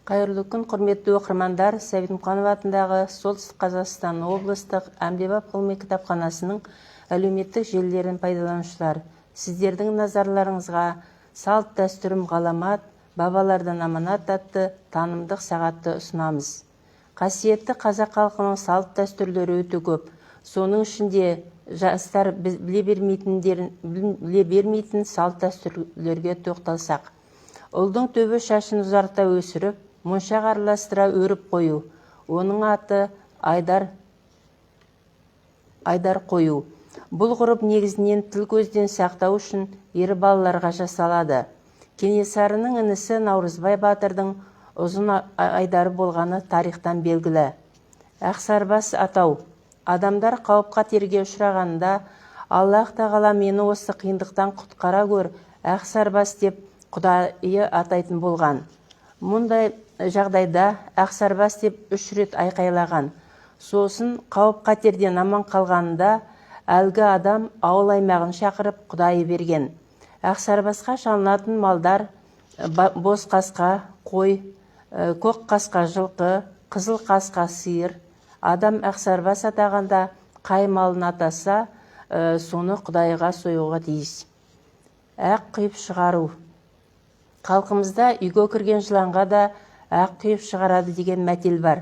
Қайырлы күн, құрметті оқырмандар. Сәбит Мұқанов атындағы Солтүстік Қазақстан облыстық әмбебап ғылыми кітапханасының әлеуметтік желілерін пайдаланушылар. Сіздердің назарларыңызға салт дәстүрім ғаламат, бабалардан аманат атты танымдық сағатты ұсынамыз. Қасиетті қазақ халқының салт дәстүрлері өте көп. Соның ішінде жастар біле бермейтін салт дәстүрлерге тоқталсақ. Ұлдың төбе шашын ұзарта өсіріп, моншақ араластыра өріп қою. Оның аты айдар қою. Бұл ғұрып негізінен тіл көзден сақтау үшін ер балаларға жасалады. Кенесарының інісі Наурызбай батырдың ұзын айдары болғаны тарихтан белгілі. Ақсарбас атау. Адамдар қауіп-қатерге ұшырағанда, Аллах тағала мені осы қиындықтан құтқара көр, Ақсарбас деп Құдайы атайтын болған. Мұндай жағдайда Ақсарбас деп 3 рет айқайлаған. Сосын қауіп-қатерден аман қалғанында әлгі адам ауыл аймағын шақырып Құдайы берген. Ақсарбасқа шалынатын малдар боз қасқа, қой, көк қасқа жылқы, қызыл қасқа сиыр. Адам Ақсарбас атағанда қай малын атаса, соны Құдайға союға тиіс. Ақ құйып шығару. Халқымызда үйге кірген жыланға да ақ құйып шығарады деген мәтел бар.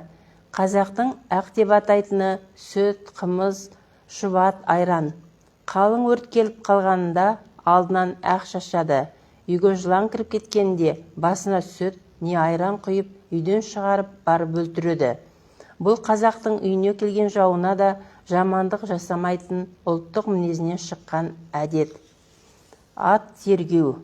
Қазақтың ақ деп атайтыны сүт, қымыз, шұбат, айран. Қалың өрт келіп қалғанында алдынан ақ шашады. Үйге жылан кіріп кеткенде басына сүт не айран құйып үйден шығарып барып өлтіреді. Бұл қазақтың үйіне келген жауына да жамандық жасамайтын ұлттық мінезінен шыққан әдет. Ат тергеу.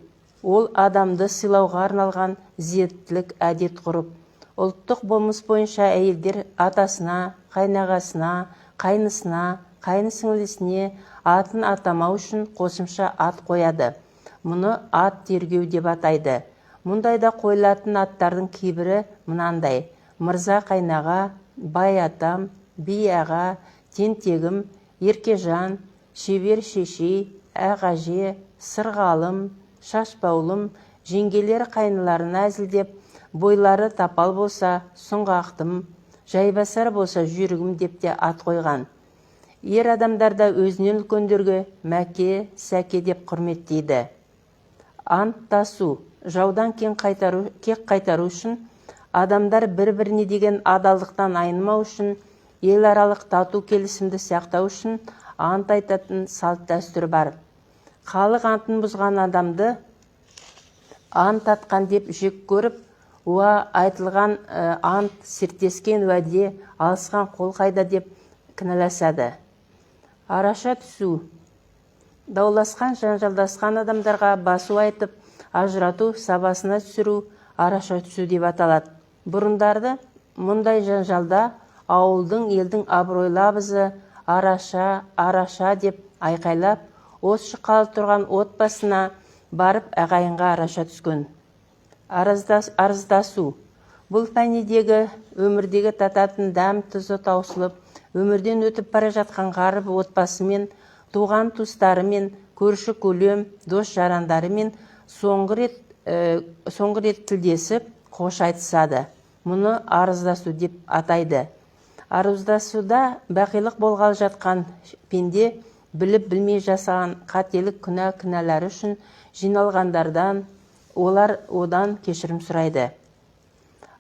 Ол адамды сыйлауға арналған зияттілік әдет ғұрып. Ұлттық болмыс бойынша әйелдер атасына, қайнағасына, қайнысына, қайнысіңлісіне атын атамау үшін қосымша ат қояды. Мұны ат тергеу деп атайды. Мұндайда қойылатын аттардың кейбірі мынандай: мырза қайнаға, бай атам, би аға, тентегім, еркежан, шебер шешей, ағаже, сырғалым, шашбаулым, жеңгелері қайныларына әзілдеп, бойлары тапал болса сұңғақтым, жайбасар болса жүйрігім деп те ат қойған. Ер адамдарда өзінен үлкендерге мәке, сәке деп құрметтейді. Анттасу. Жаудан кек қайтару үшін, адамдар бір-біріне деген адалдықтан айнымау үшін, ел аралық тату келісімді сақтау үшін ант айтатын салт дәстүр бар. Халық антын бұзған адамды ант атқан деп жек көріп, айтылған ант, сертескен уәде, алысқан қол қайда деп кінәласады. Араша түсу. Дауласқан, жанжалдасқан адамдарға басу айтып, ажырату, сабасына түсіру араша түсу деп аталады. Бұрындарды мұндай жанжалда ауылдың, елдің абыройлы абызы араша деп айқайлап, от шыққалы тұрған отбасына барып ағайынға араша түскен. Арыздасу. Бұл пәнидегі өмірдегі тататын дәм тұзы таусылып, өмірден өтіп бара жатқан ғарып отбасымен, туған туыстарымен, көрші көлем, дос жарандарымен соңғы рет тілдесіп, қош айтысады. Мұны арыздасу деп атайды. Арыздасуда бақилық болғалы жатқан пенде біліп білмей жасаған қателік кінәлары үшін жиналғандардан олар одан кешірім сұрайды.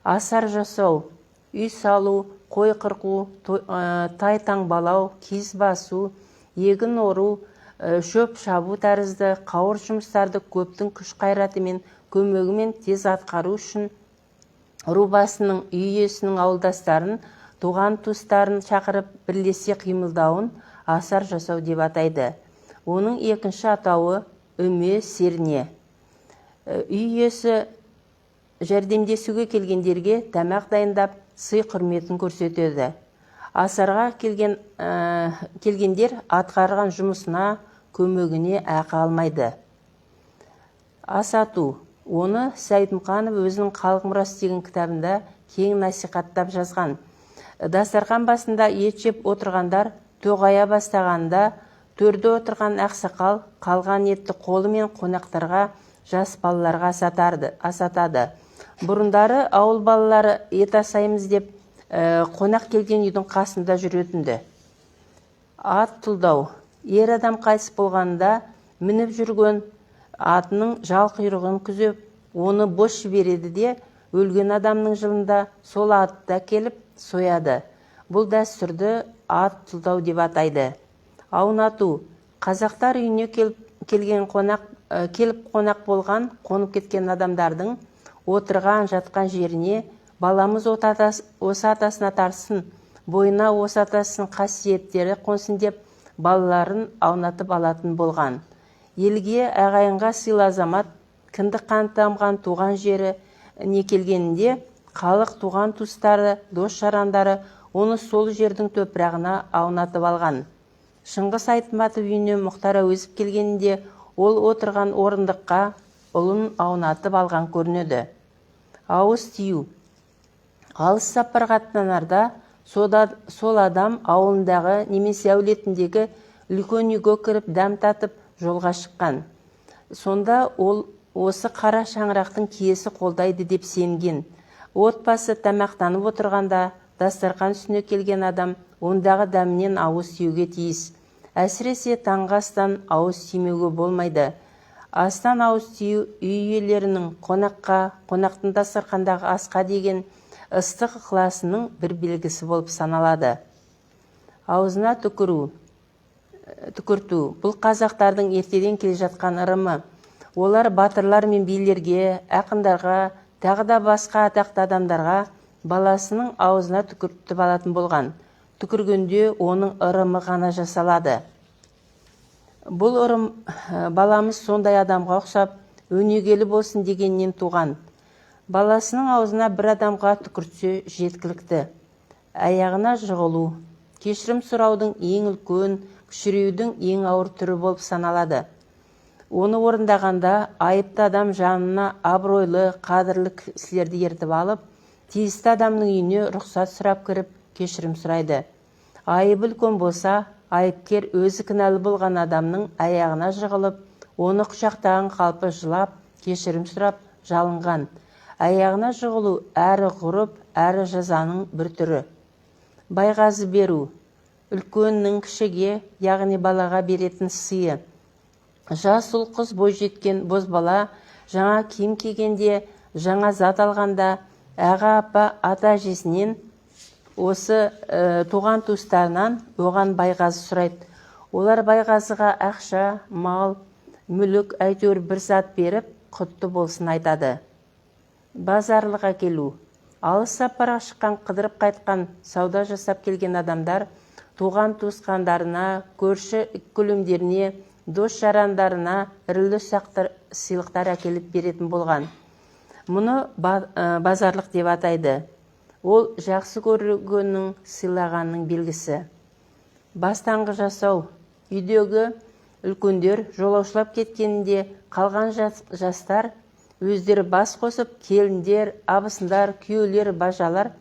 Асар жасау. Үй салу, қой қырқу, тай таңбалау, киіз басу, егін ору, шөп шабу тәрізді қауыр жұмыстарды көптің күш қайратымен, көмегімен тез атқару үшін ру басының, үй иесінің ауылдастарын, туған туыстарын шақырып бірлесе қимылдауын асар жасау деп атайды. Оның екінші атауы үме серне. Үй иесі жәрдемдесуге келгендерге тамақ дайындап, сый құрметін көрсетеді. Асарға келгендер атқарған жұмысына, көмегіне ақы алмайды. Асату. Оны Сәбит Мұқанов өзінің «Халық мұрасы» деген кітабында кең насихаттап жазған. Дастархан басында ет жеп отырғандар тоғая бастағанда, төрде отырған ақсақал қалған етті қолымен қонақтарға, жас балаларға асатады. Бұрындары ауыл балалары ет асаймыз деп қонақ келген үйдің қасында жүретінді. Ат тұлдау. Ер адам қайтыс болғанда мініп жүрген атының жал құйрығын күзеп, оны бос жібереді де, өлген адамның жылында сол атты келіп сояды. Бұл дәстүрді ат тұлдау деп атайды. Аунату. Қазақтар үйіне келіп қонақ болған, қонып кеткен адамдардың отырған, жатқан жеріне баламыз осы атасына тарсын, бойына осы атасының қасиеттері қонсын деп балаларын аунатып алатын болған. Елге ағайынға сыйлы азамат, кіндік қаны тамған туған жері не келгенінде халық туған туыстары, дос-жарандары оны сол жердің топырағына аунатып алған. Шыңғыс Айтматов үйіне Мұхтар Әуезов келгенінде ол отырған орындыққа ұлын аунатып алған көрінеді. Ауыз тию. Алыс сапарға аттанарда сол адам ауылындағы немесе әулетіндегі үлкен үйге кіріп дәм татып жолға шыққан. Сонда ол осы қара шаңырақтың киесі қолдайды деп сенген. Отбасы тамақтанып отырғанда дастархан үстіне келген адам ондағы дәмінен ауыз тиюге тиіс. Әсіресе таңғы астан ауыз тимеуге болмайды. Астан ауыз тию үй иелерінің қонақтың дастархандағы асқа деген ыстық ықыласының бір белгісі болып саналады. Аузына түкірту. Бұл қазақтардың ертеден келе жатқан ырымы. Олар батырлар мен билерге, ақындарға, тағы да басқа атақты адамдарға баласының аузына түкіртіп алатын болған. Түкіргенде оның ырымы ғана жасалады. Бұл ырым баламыз сондай адамға ұқсап, өнегелі болсын дегеннен туған. Баласының аузына бір адамға түкіртсе жеткілікті. Аяғына жығылу. Кешірім сұраудың ең үлкен, кішіреудің ең ауыр түрі болып саналады. Оны орындағанда айыпты адам жанына абыройлы, қадірлі кісілерді ертіп алып, тиісті адамның үйіне рұқсат сұрап кіріп, кешірім сұрайды. Айыбы үлкен болса, айыпкер өзі кінәлі болған адамның аяғына жығылып, оны құшақтаған қалпы жылап, кешірім сұрап, жалынған. Аяғына жығылу әрі ғұрып, әрі жазаның бір түрі. Байғазы беру. Үлкеннің кішіге, яғни балаға беретін сыйы. Жас ұл қыз бойжеткен бозбала жаңа киім кигенде, жаңа зат алғанда, аға апа ата әжесінен осы туған туыстарынан оған байғазы сұрайды. Олар байғазыға ақша, мал, мүлік әйтеуір бір зат беріп, құтты болсын айтады. Базарлыға келу. Алыс сапарға шыққан, қыдырып қайтқан, сауда жасап келген адамдар туған туысқандарына, көрші көлемдеріне, дос-жарандарына ірілі сыйлықтар әкеліп беретін болған. Мұны базарлық деп атайды. Ол жақсы көргеннің, сыйлағанның белгісі. Бастаңғы жасау. Үйдегі үлкендер жолаушылап кеткенінде қалған жастар өздері бас қосып, келіндер, абысындар, күйеулер, бажалар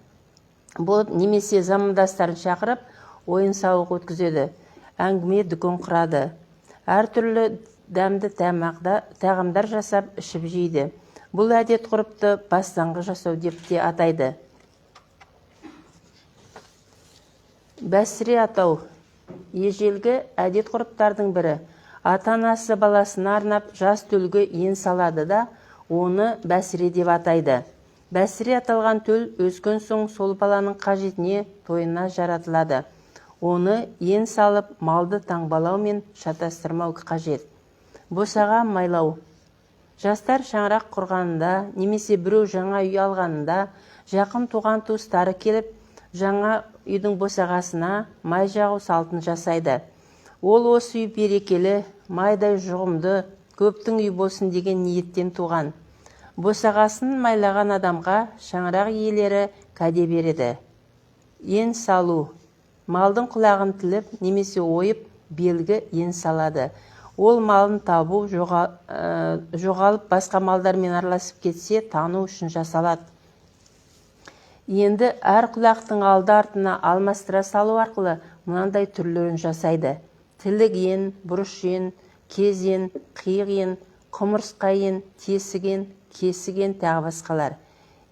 болып немесе замандастарын шақырып, ойын сауық өткізеді. Әңгіме дүкен құрады. Әртүрлі дәмді тағамдар жасап ішіп жейді. Бұл әдет ғұрыпты бастаңғы жасау деп те атайды. Бәсіре атау. Ежелгі әдет ғұрыптардың бірі. Ата-анасы баласына арнап жас төлге ен салады да, оны бәсіре деп атайды. Бәсіре аталған төл өскен соң сол баланың қажетіне, тойына жаратылады. Оны ен салып, малды таңбалау мен шатастырмау қажет. Босаға майлау. Жастар шаңырақ құрғанында, немесе біреу жаңа үй алғанында, жақын туған туыстары келіп, жаңа үйдің босағасына май жағу салтын жасайды. Ол осы үй берекелі, майдай жұғымды, көптің үй болсын деген ниеттен туған. Босағасын майлаған адамға шаңырақ иелері кәде береді. Ен салу. Малдың құлағын тіліп, немесе ойып, белгі ен салады. Ол малын табу, жоғалып басқа малдармен араласып кетсе, тану үшін жасалады. Енді әр құлақтың алды артына алмастыра салу арқылы мынандай түрлерін жасайды. Тілік ен, бұрыш ен, кез ен, қиық ен, құмырсқа ен, тесік ен, кесік ен, тағы басқалар.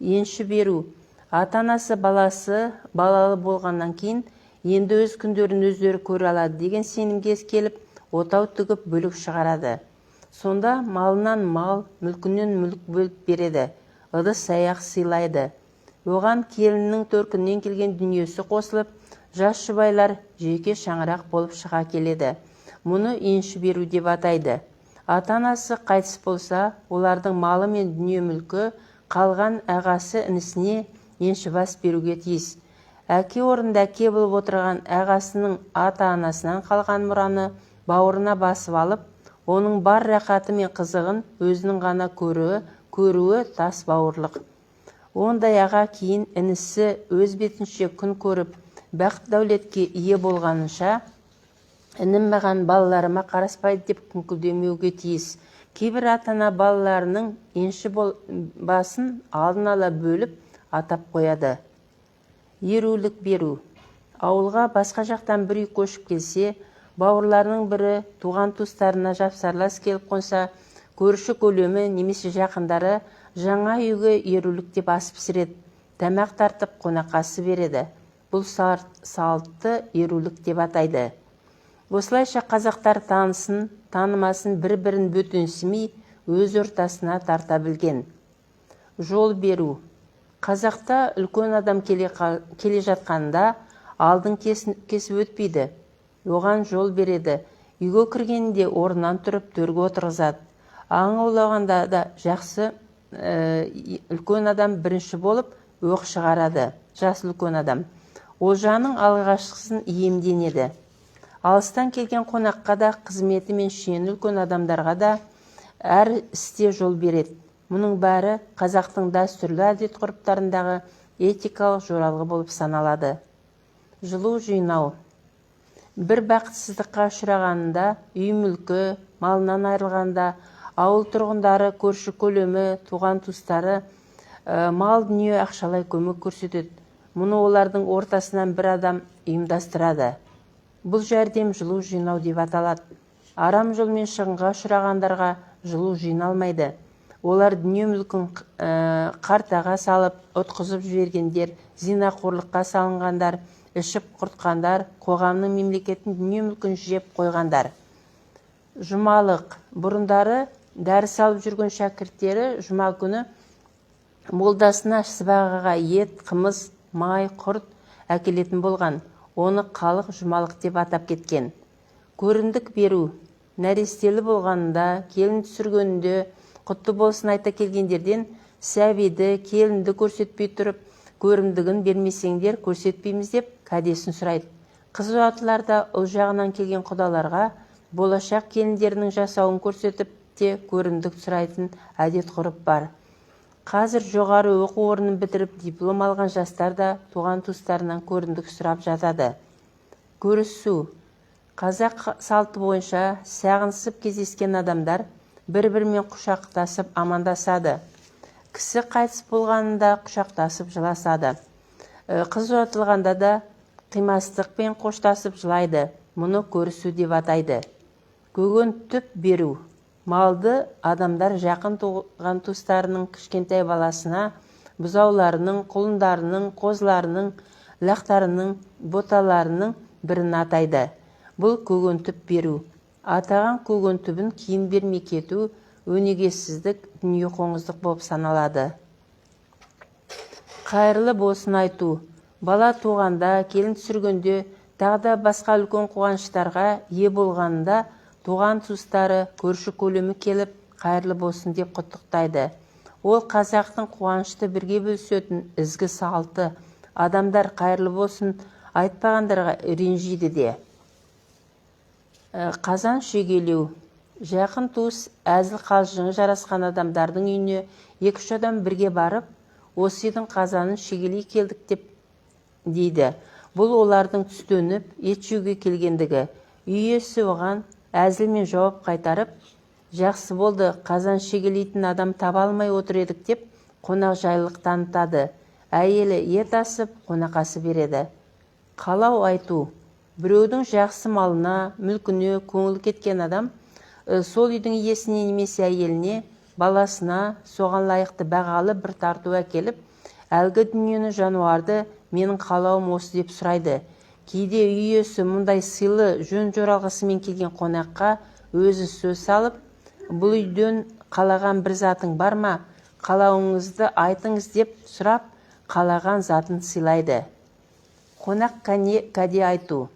Енші беру. Ата-анасы балалы болғаннан кейін енді өз күндерін өздері көре алады деген сенімге келіп, отау тігіп бөлік шығарады. Сонда малынан мал, мүлкінен мүлік бөліп береді. Ыдыс-аяқ сыйлайды. Оған келіннің төркіннен келген дүниесі қосылып, жас жұбайлар жеке шаңырақ болып шыға келеді. Мұны енші беру деп атайды. Ата-анасы қайтыс болса, олардың малы мен дүние мүлкі қалған ағасы інісіне еншібас беруге тиіс. Әке орнында әке болып отырған ағасының ата-анасынан қалған мұраны бауырына басып алып, оның бар рақаты мен қызығын өзінің ғана көруі тас бауырлық. Ондай аға кейін інісі өз бетінше күн көріп, бақыт дәулетке ие болғанынша, інім маған балаларыма қараспайды деп күңкілдемеуге тиіс. Кейбір ата-ана балаларының енші басын алдын ала бөліп атап қояды. Ерулік беру. Ауылға басқа жақтан бір үй көшіп келсе, бауырларының бірі туған туыстарына жапсарлас келіп қонса, көрші көлемі немесе жақындары жаңа үйге ерулік деп ас пісіреді, тамақ тартып қонақасы береді. Бұл салтты ерулік деп атайды. Осылайша қазақтар танысын, танымасын бір-бірін бөтенсімей өз ортасына тарта білген. Жол беру. Қазақта үлкен адам келе жатқанда алдын кесіп өтпейді. Оған жол береді. Үйге кіргенде орнынан тұрып төрге отырғызады. Аң аулағанда да жақсы үлкен адам бірінші болып оқ шығарады. Жас үлкен адам. Олжаның алғашқысын иемденеді. Алыстан келген қонаққа да, қызметі мен шені үлкен адамдарға да әр істе жол береді. Мұның бәрі қазақтың дәстүрлі әдет-ғұрыптарындағы этикалық жоралғы болып саналады. Жылу жинау. Бір бақытсыздыққа ұшырағанында, үй мүлкі, малынан айырылғанда, ауыл тұрғындары, көрші көлемі, туған туыстары мал дүние ақшалай көмек көрсетеді. Мұны олардың ортасынан бір адам ұйымдастырады. Бұл жәрдем жылу жинау деп аталады. Арам жолмен шығынға ұшырағандарға жылу жиналмайды. Олар дүние мүлкін қартаға салып, ұтқызып жібергендер, зинақорлыққа салынғандар, ішіп құртқандар, қоғамның мемлекеттің дүние мүлкін жеп қойғандар. Жұмалық. Бұрындары дәріс алып жүрген шәкірттері жұма күні молдасына сыбағаға ет, қымыз, май, құрт әкелетін болған. Оны халық жұмалық деп атап кеткен. Көрімдік беру. Нәрестелі болғанында, келін түсіргенінде, құтты болсын айта келгендерден сәбиді, келінді көрсетпей тұрып, көрімдігін бермесеңдер көрсетпейміз деп кәдесін сұрайды. Қыз ұзатылар да ұл жағынан келген құдаларға болашақ келіндерінің жасауын көрсетіп те көрімдік сұрайтын әдет-ғұрып бар. Қазір жоғары оқу орнын бітіріп диплом алған жастар да туған туыстарынан көрімдік сұрап жатады. Көрісу. Қазақ салты бойынша сағынысып кездескен адамдар бір-бірімен құшақтасып амандасады. Кісі қайтыс болғанында құшақтасып жыласады. Қыз ұзатылғанда да қимастықпен қоштасып жылайды. Мұны көрісу деп атайды. Көгөн түп беру. Малды адамдар жақын туған туыстарының кішкентай баласына, бұзауларының, құлындарының, қозыларының, лақтарының, боталарының бірін атайды. Бұл көгөн түп беру. Атаған көгөн түбін кейін бермей кету өнегесіздік, дүние қоңыздық болып саналады. Қайырлы болсын айту. Бала туғанда, келін түсіргенде, тағда басқа үлкен қуаныштарға ие болғанында туған туыстары, көрші көлемі келіп, қайырлы болсын деп құттықтайды. Ол қазақтың қуанышты бірге бөлісетін ізгі салты. Адамдар қайырлы болсын айтпағандарға ренжиді де. Қазан шегелеу. Жақын туыс әзіл қалжыңы жарасқан адамдардың үйіне 2-3 адам бірге барып, осы үйдің қазанын шегелей келдік деп дейді. Бұл олардың түстеніп, ет жеуге келгендігі. Үй иесі оған әзілмен жауап қайтарып, жақсы болды, қазан шегелейтін адам таба алмай отыр едік деп қонақ жайлылық танытады. Әйелі ет асып, қонақасы береді. Қалау айту. Біреудің жақсы малына, мүлкіне көңіл кеткен адам сол үйдің иесіне немесе әйеліне баласына соған лайықты бағалы бір тарту әкеліп, әлгі дүниені жануарды менің қалауым осы деп сұрайды. Кейде үй иесі мұндай сыйлы жөн жоралғысымен келген қонаққа өзі сөз салып, бұл үйден қалаған бір затың бар ма, қалауыңызды айтыңыз деп сұрап, қалаған затын сыйлайды. Қонақ кәде айту.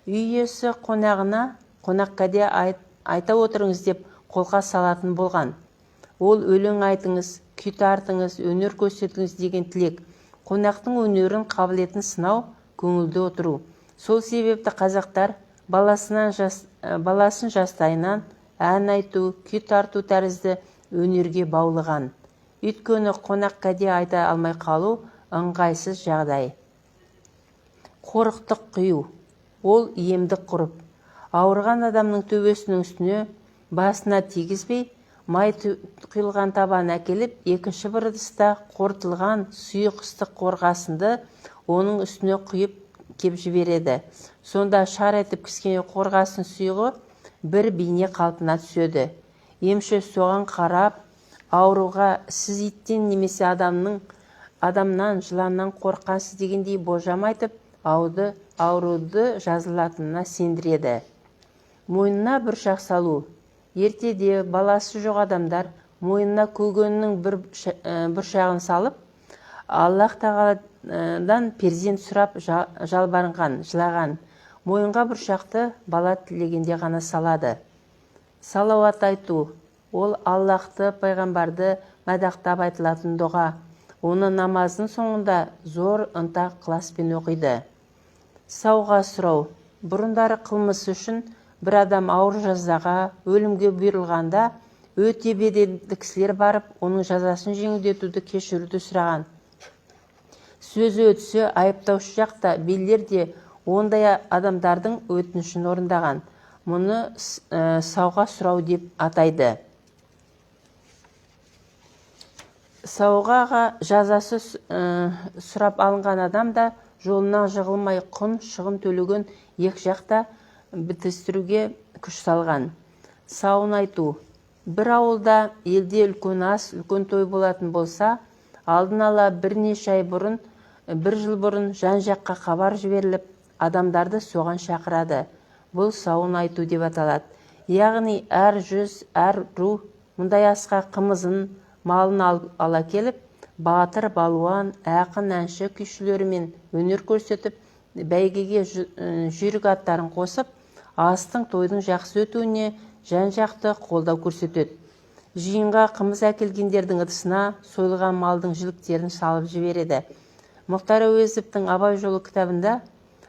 Үй иесі қонағына қонақ кәде айта отырыңыз деп қолқа салатын болған. Ол өлең айтыңыз, күй тартыңыз, өнер көрсетіңіз деген тілек. Қонақтың өнерін, қабілетін сынау, көңілді отыру. Сол себепті қазақтар баласын жастайынан ән айту, күй тарту тәрізді өнерге баулыған. Өйткені қонақ кәде айта алмай қалу ыңғайсыз жағдай. Қорықтық құю. Ол емдік құрып. Ауырған адамның төбесінің үстіне басына тигізбей, май құйылған табан әкеліп, екінші бір ыдыста қорытылған сұйық ыстық қорғасынды оның үстіне құйып кеп жібереді. Сонда шар етіп кішкене қорғасын сұйығы бір бейне қалпына түседі. Емші соған қарап, ауруға сіз иттен немесе адамнан, жыланнан қорқасыз дегендей болжам айтып, ауруды жазылатынына сендіреді. Мойнына бұршақ салу. Ертеде баласы жоқ адамдар мойнына көгеннің бұршағын салып, Аллах тағаладан перзент сұрап жалбарынған, жылаған. Мойынға бұршақты бала тілегенде ғана салады. Салауат айту. Ол Аллахты, пайғамбарды мәдақтап айтылатын дұға. Оны намаздың соңында зор ынта-ықыласпен оқиды. Сауға сұрау. Бұрындары қылмысы үшін бір адам ауыр жазаға, өлімге бұйырылғанда өте беделді кісілер барып, оның жазасын жеңілдетуді, кешіруді сұраған. Сөзі өтсе, айыптаушы жақта белгілер де ондай адамдардың өтінішін орындаған. Мұны сауға сұрау деп атайды. Сауғаға жазасы сұрап алынған адам да жолынан жығылмай құн шығын төлеген екі жақта бітістіруге күш салған. Сауын айту. Бір ауылда елде үлкен ас, үлкен той болатын болса, алдын ала бірнеше ай бұрын, бір жыл бұрын жан-жаққа хабар жіберіліп, адамдарды соған шақырады. Бұл сауын айту деп аталады. Яғни әр жүз, әр ру мұндай асқа қымызын, малын ала келіп, батыр, балуан, ақын, әнші күйшілерімен өнер көрсетіп, бәйгеге жүйрік аттарын қосып, астың тойдың жақсы өтуіне жан-жақты қолдау көрсетеді. Жиынға қымыз әкелгендердің ыдысына сойылған малдың жіліктерін салып жібереді. Мұхтар Әуезовтің Абай жолы кітабында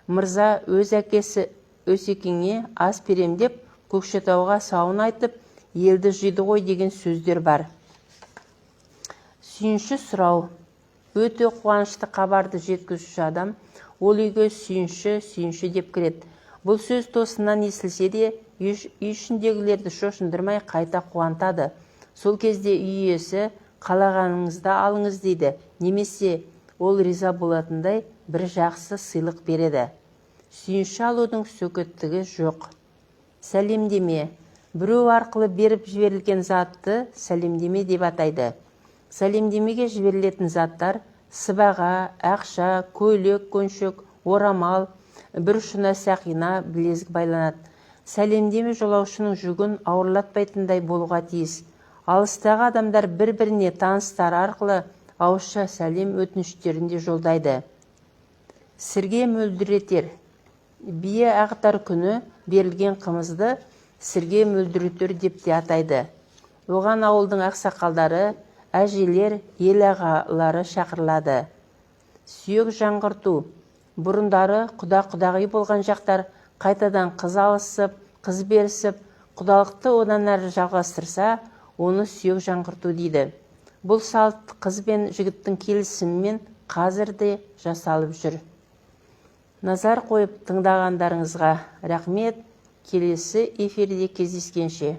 мырза өз әкесі Өсекеңе ас берем деп Көкшетауға сауын айтып, елді жиды ғой деген сөздер бар. Сүйінші сұрау. Өте қуанышты хабарды жеткізуші адам ол үйге сүйінші деп кіреді. Бұл сөз тосыннан естілсе де, үй ішіндегілерді шошындырмай қайта қуантады. Сол кезде үй иесі қалағаныңызды алыңыз дейді, немесе ол риза болатындай бір жақсы сыйлық береді. Сүйінші алудың сөкеттігі жоқ. Сәлемдеме. Біреу арқылы беріп жіберілген затты сәлемдеме деп атайды. Сәлемдемеге жіберілетін заттар сыбаға, ақша, көйлек, көншек, орамал, бір ұшына сақина, білезік байланады. Сәлемдеме жолаушының жүгін ауырлатпайтындай болуға тиіс. Алыстағы адамдар бір-біріне таныстары арқылы ауызша сәлем өтініштерінде жолдайды. Сірге мөлдіретер. Бие ағытар күні берілген қымызды сірге мөлдіретер деп те атайды. Оған ауылдың ақсақалдары, әжелер, ел ағалары шақырылады. Сүйек жаңғырту. Бұрындары құда-құдағи болған жақтар қайтадан қыз алысып, қыз берісіп, құдалықты одан әрі жалғастырса, оны сүйек жаңғырту дейді. Бұл салт қыз бен жігіттің келісімімен қазір де жасалып жүр. Назар қойып тыңдағандарыңызға рахмет. Келесі эфирде кездескенше.